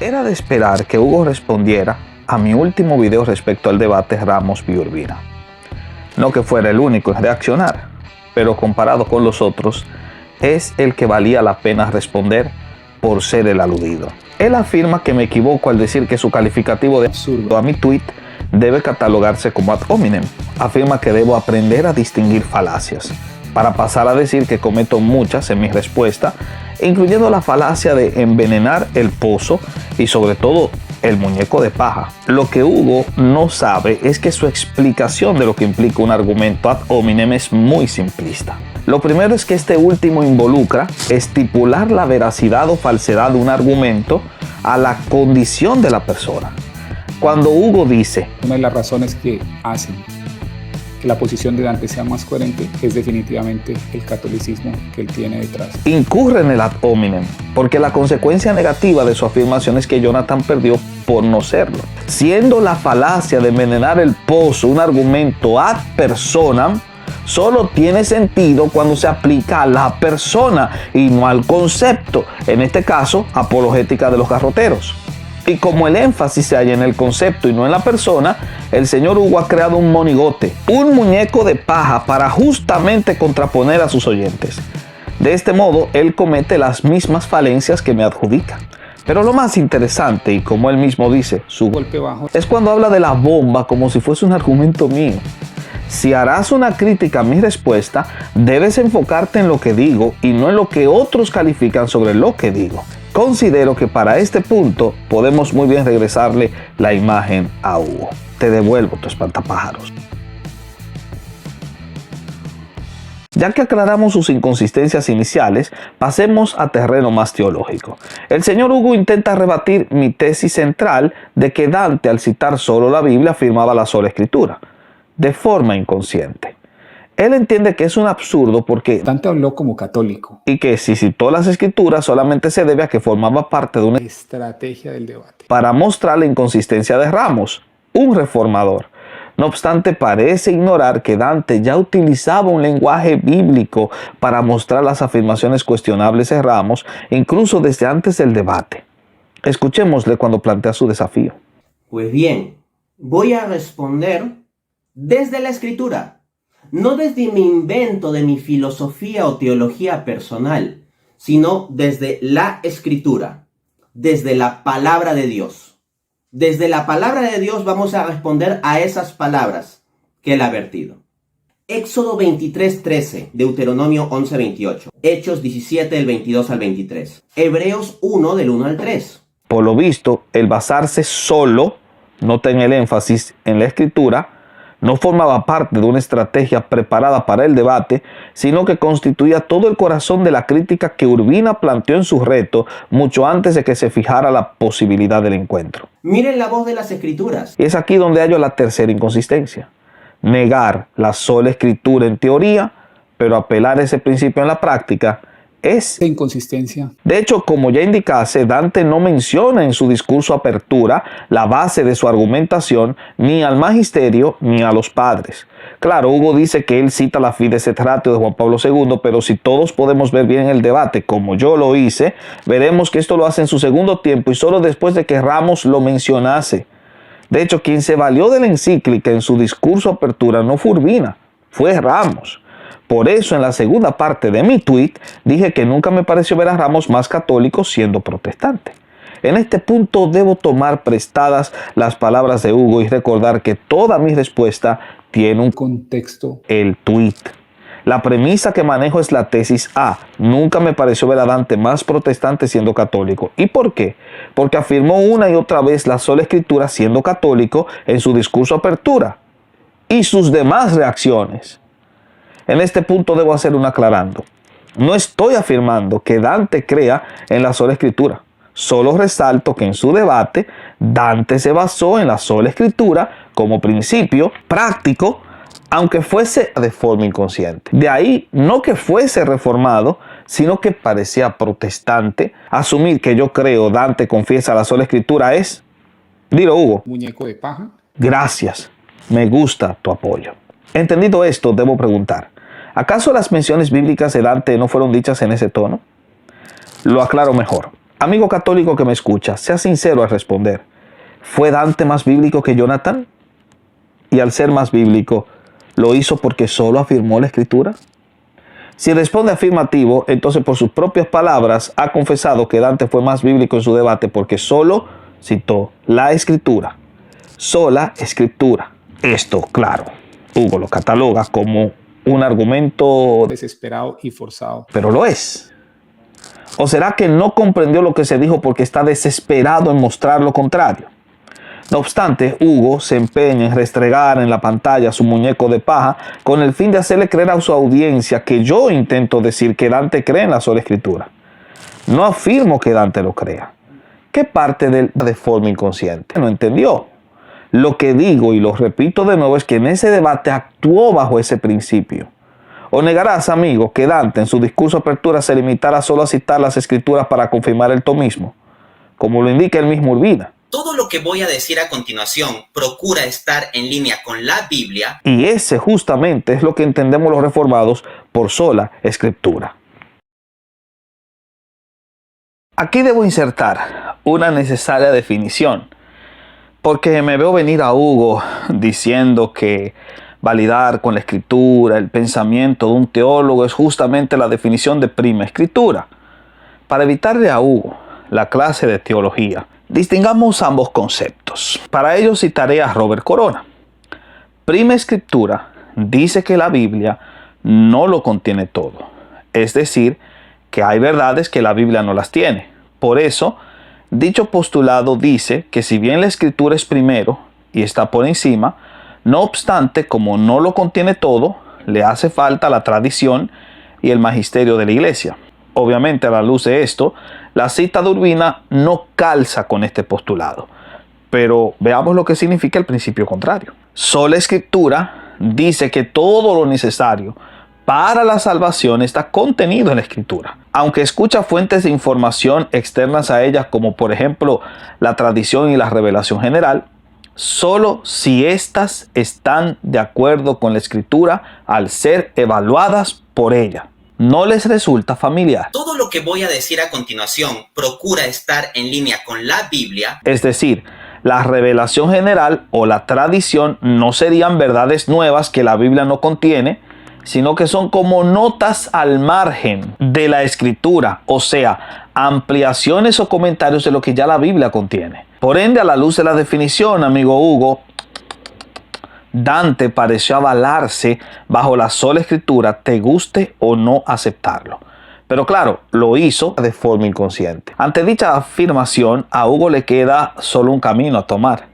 Era de esperar que Hugo respondiera a mi último video respecto al debate Ramos v. Urbina. No que fuera el único en reaccionar, pero comparado con los otros, es el que valía la pena responder por ser el aludido. Él afirma que me equivoco al decir que su calificativo de absurdo a mi tweet debe catalogarse como ad hominem. Afirma que debo aprender a distinguir falacias, para pasar a decir que cometo muchas en mi respuesta, incluyendo la falacia de envenenar el pozo y sobre todo el muñeco de paja. Lo que Hugo no sabe es que su explicación de lo que implica un argumento ad hominem es muy simplista. Lo primero es que este último involucra estipular la veracidad o falsedad de un argumento a la condición de la persona. Cuando Hugo dice: una de las razones que hacen que la posición de Dante sea más coherente es definitivamente el catolicismo que él tiene detrás. Incurre en el ad hominem, porque la consecuencia negativa de su afirmación es que Jonathan perdió por no serlo. Siendo la falacia de envenenar el pozo un argumento ad personam, solo tiene sentido cuando se aplica a la persona y no al concepto, en este caso, apologética de los garroteros. Y como el énfasis se halla en el concepto y no en la persona, el señor Hugo ha creado un monigote, un muñeco de paja para justamente contraponer a sus oyentes. De este modo, él comete las mismas falencias que me adjudica. Pero lo más interesante, y como él mismo dice, su golpe bajo, es cuando habla de la bomba como si fuese un argumento mío. Si harás una crítica a mi respuesta, debes enfocarte en lo que digo y no en lo que otros califican sobre lo que digo. Considero que para este punto podemos muy bien regresarle la imagen a Hugo. Te devuelvo tu espantapájaros. Ya que aclaramos sus inconsistencias iniciales, pasemos a terreno más teológico. El señor Hugo intenta rebatir mi tesis central de que Dante, al citar solo la Biblia, afirmaba la sola Escritura, de forma inconsciente. Él entiende que es un absurdo porque Dante habló como católico y que si citó las Escrituras solamente se debe a que formaba parte de una estrategia del debate para mostrar la inconsistencia de Ramos, un reformador. No obstante, parece ignorar que Dante ya utilizaba un lenguaje bíblico para mostrar las afirmaciones cuestionables de Ramos, incluso desde antes del debate. Escuchémosle cuando plantea su desafío. Pues bien, voy a responder desde la Escritura, no desde mi invento de mi filosofía o teología personal, sino desde la Escritura, desde la palabra de Dios. Desde la palabra de Dios vamos a responder a esas palabras que él ha vertido. Éxodo 23:13, Deuteronomio 11:28, Hechos 17 del 22 al 23, Hebreos 1 del 1 al 3. Por lo visto, el basarse solo, noten el énfasis en la Escritura, no formaba parte de una estrategia preparada para el debate, sino que constituía todo el corazón de la crítica que Urbina planteó en su reto mucho antes de que se fijara la posibilidad del encuentro. Miren la voz de las Escrituras. Y es aquí donde hallo la tercera inconsistencia. Negar la sola Escritura en teoría, pero apelar ese principio en la práctica, es inconsistencia. De hecho, como ya indicase, Dante no menciona en su discurso apertura la base de su argumentación ni al magisterio ni a los padres. Claro, Hugo dice que él cita la Fides et Ratio de Juan Pablo II, pero si todos podemos ver bien el debate, como yo lo hice, veremos que esto lo hace en su segundo tiempo y solo después de que Ramos lo mencionase. De hecho, quien se valió de la encíclica en su discurso apertura no fue Urbina, fue Ramos. Por eso en la segunda parte de mi tweet dije que nunca me pareció ver a Ramos más católico siendo protestante. En este punto debo tomar prestadas las palabras de Hugo y recordar que toda mi respuesta tiene un contexto. El tweet. La premisa que manejo es la tesis A. Nunca me pareció ver a Dante más protestante siendo católico. ¿Y por qué? Porque afirmó una y otra vez la sola Escritura siendo católico en su discurso apertura y sus demás reacciones. En este punto debo hacer un aclarando. No estoy afirmando que Dante crea en la sola Escritura. Solo resalto que en su debate, Dante se basó en la sola Escritura como principio práctico, aunque fuese de forma inconsciente. De ahí, no que fuese reformado, sino que parecía protestante. Asumir que yo creo Dante confiesa la sola Escritura es... Dilo, Hugo. Muñeco de paja. Gracias. Me gusta tu apoyo. Entendido esto, debo preguntar, ¿acaso las menciones bíblicas de Dante no fueron dichas en ese tono? Lo aclaro mejor. Amigo católico que me escucha, sea sincero al responder. ¿Fue Dante más bíblico que Jonathan? Y al ser más bíblico, ¿lo hizo porque solo afirmó la Escritura? Si responde afirmativo, entonces por sus propias palabras ha confesado que Dante fue más bíblico en su debate porque solo citó la Escritura. Sola Escritura. Esto, claro, Hugo lo cataloga como un argumento desesperado y forzado. pero lo es. ¿O será que no comprendió lo que se dijo porque está desesperado en mostrar lo contrario? No obstante, Hugo se empeña en restregar en la pantalla su muñeco de paja con el fin de hacerle creer a su audiencia que yo intento decir que Dante cree en la sola Escritura. No afirmo que Dante lo crea. ¿Qué parte de forma inconsciente? No entendió. Lo que digo y lo repito de nuevo es que en ese debate actuó bajo ese principio. ¿O negarás, amigo, que Dante en su discurso de apertura se limitara solo a citar las Escrituras para confirmar el tomismo? Como lo indica el mismo Urbina. Todo lo que voy a decir a continuación procura estar en línea con la Biblia. Y ese justamente es lo que entendemos los reformados por sola Escritura. Aquí debo insertar una necesaria definición, porque me veo venir a Hugo diciendo que validar con la Escritura el pensamiento de un teólogo es justamente la definición de prima Escritura. Para evitarle a Hugo la clase de teología, distingamos ambos conceptos. Para ello citaré a Robert Corona. Prima Escritura dice que la Biblia no lo contiene todo. Es decir, que hay verdades que la Biblia no las tiene. Por eso, dicho postulado dice que si bien la Escritura es primero y está por encima, no obstante, como no lo contiene todo, le hace falta la tradición y el magisterio de la Iglesia. Obviamente, a la luz de esto, la cita de Urbina no calza con este postulado. Pero veamos lo que significa el principio contrario. Sola Escritura dice que todo lo necesario para la salvación está contenido en la Escritura. Aunque escucha fuentes de información externas a ella, como por ejemplo la tradición y la revelación general, solo si éstas están de acuerdo con la Escritura al ser evaluadas por ella. No les resulta familiar. Todo lo que voy a decir a continuación procura estar en línea con la Biblia. Es decir, la revelación general o la tradición no serían verdades nuevas que la Biblia no contiene, sino que son como notas al margen de la Escritura, o sea, ampliaciones o comentarios de lo que ya la Biblia contiene. Por ende, a la luz de la definición, amigo Hugo, Dante pareció avalarse bajo la sola Escritura, te guste o no aceptarlo. Pero claro, lo hizo de forma inconsciente. Ante dicha afirmación, a Hugo le queda solo un camino a tomar: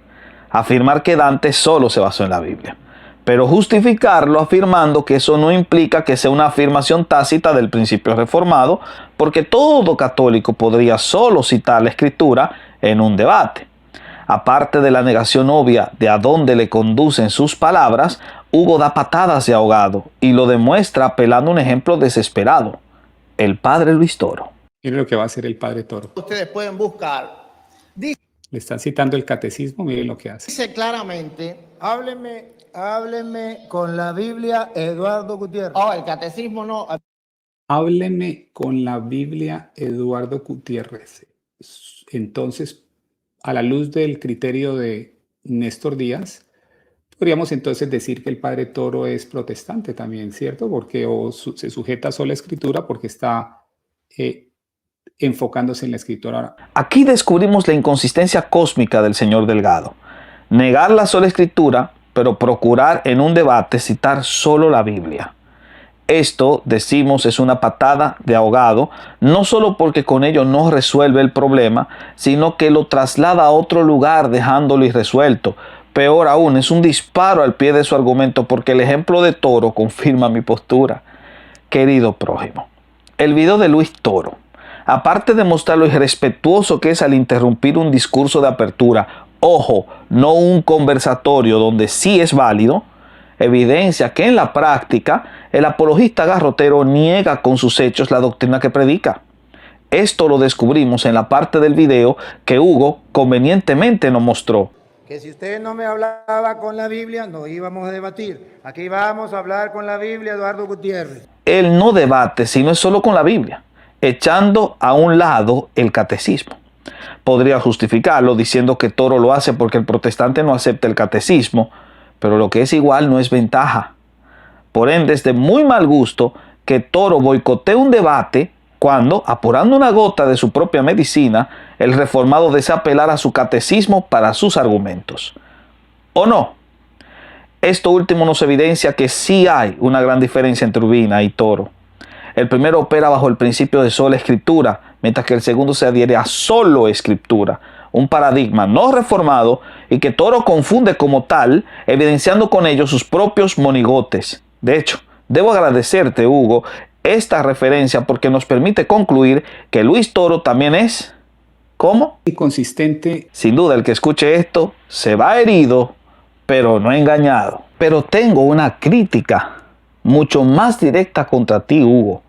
afirmar que Dante solo se basó en la Biblia, pero justificarlo afirmando que eso no implica que sea una afirmación tácita del principio reformado, porque todo católico podría solo citar la Escritura en un debate. Aparte de la negación obvia de a dónde le conducen sus palabras, Hugo da patadas de ahogado y lo demuestra apelando a un ejemplo desesperado: el padre Luis Toro. Miren lo que va a hacer el padre Toro. Ustedes pueden buscar. Le están citando el catecismo, miren lo que hace. Dice claramente, hábleme con la Biblia, Eduardo Gutiérrez. Oh, el catecismo no. Hábleme con la Biblia, Eduardo Gutiérrez. Entonces, a la luz del criterio de Néstor Díaz, podríamos entonces decir que el padre Toro es protestante también, ¿cierto? Porque se sujeta solo a la Escritura porque está enfocándose en la Escritura. Aquí descubrimos la inconsistencia cósmica del señor Delgado. Negar la sola Escritura, pero procurar en un debate citar solo la Biblia. Esto, decimos, es una patada de ahogado, no solo porque con ello no resuelve el problema, sino que lo traslada a otro lugar dejándolo irresuelto. Peor aún, es un disparo al pie de su argumento, porque el ejemplo de Toro confirma mi postura. Querido prójimo, el video de Luis Toro, aparte de mostrar lo irrespetuoso que es al interrumpir un discurso de apertura, ojo, no un conversatorio donde sí es válido, evidencia que en la práctica el apologista garrotero niega con sus hechos la doctrina que predica. Esto lo descubrimos en la parte del video que Hugo convenientemente nos mostró. Que si usted no me hablaba con la Biblia, no íbamos a debatir. Aquí vamos a hablar con la Biblia, Eduardo Gutiérrez. Él no debate, sino es solo con la Biblia. echando a un lado el catecismo. Podría justificarlo diciendo que Toro lo hace porque el protestante no acepta el catecismo, pero lo que es igual no es ventaja. Por ende, es de muy mal gusto que Toro boicotee un debate cuando, apurando una gota de su propia medicina, el reformado desea apelar a su catecismo para sus argumentos. ¿O no? Esto último nos evidencia que sí hay una gran diferencia entre Urbina y Toro. El primero opera bajo el principio de sola escritura, mientras que el segundo se adhiere a solo escritura, un paradigma no reformado y que Toro confunde como tal, evidenciando con ello sus propios monigotes. De hecho, debo agradecerte, Hugo, esta referencia porque nos permite concluir que Luis Toro también es, ¿cómo? Inconsistente. Sin duda, el que escuche esto se va herido, pero no engañado. Pero tengo una crítica mucho más directa contra ti, Hugo.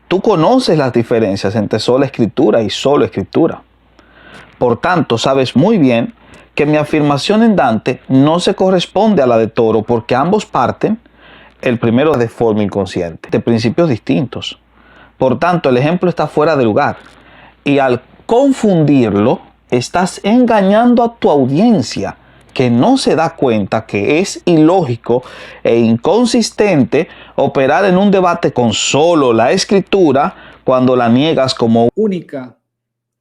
Tú conoces las diferencias entre sola escritura y solo escritura. Por tanto, sabes muy bien que mi afirmación en Dante no se corresponde a la de Toro porque ambos parten, el primero de forma inconsciente, de principios distintos. Por tanto, el ejemplo está fuera de lugar. Y al confundirlo, estás engañando a tu audiencia, que no se da cuenta que es ilógico e inconsistente operar en un debate con solo la escritura cuando la niegas como Única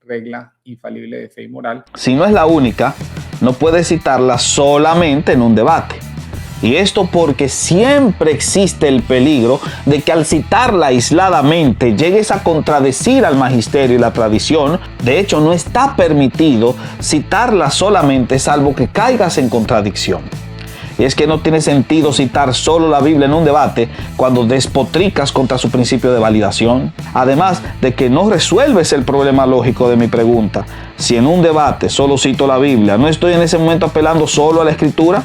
regla infalible de fe y moral. Si no es la única, no puedes citarla solamente en un debate. Y esto porque siempre existe el peligro de que al citarla aisladamente llegues a contradecir al magisterio y la tradición. De hecho, no está permitido citarla solamente salvo que caigas en contradicción. Y es que no tiene sentido citar solo la Biblia en un debate cuando despotricas contra su principio de validación. Además de que no resuelves el problema lógico de mi pregunta. Si en un debate solo cito la Biblia, ¿no estoy en ese momento apelando solo a la Escritura?